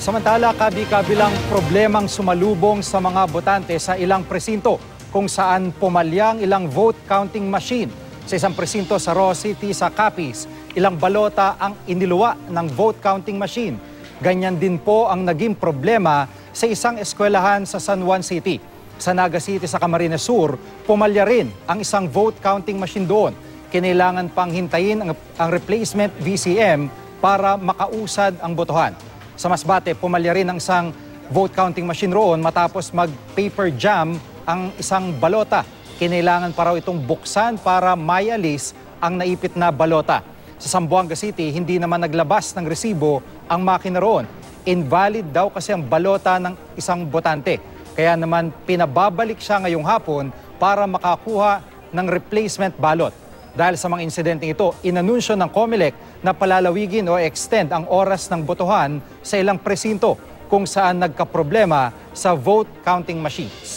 Samantala, kabi-kabilang problemang sumalubong sa mga botante sa ilang presinto kung saan pumalyang ilang vote counting machine. Sa isang presinto sa Roa City sa Capiz, ilang balota ang iniluwa ng vote counting machine. Ganyan din po ang naging problema sa isang eskwelahan sa San Juan City. Sa Naga City sa Camarines Sur, pumalya rin ang isang vote counting machine doon. Kinailangan pang hintayin ang replacement VCM para makausad ang botohan. Sa Masbate, pumalya rin ang isang vote counting machine roon matapos mag-paper jam ang isang balota. Kinailangan pa raw itong buksan para maialis ang naipit na balota. Sa Zamboanga City, hindi naman naglabas ng resibo ang makina roon. Invalid daw kasi ang balota ng isang botante. Kaya naman pinababalik siya ngayong hapon para makakuha ng replacement ballot. Dahil sa mga insidenteng ito, inanunsyo ng COMELEC na palalawigin o extend ang oras ng botohan sa ilang presinto kung saan nagkaproblema sa vote counting machines.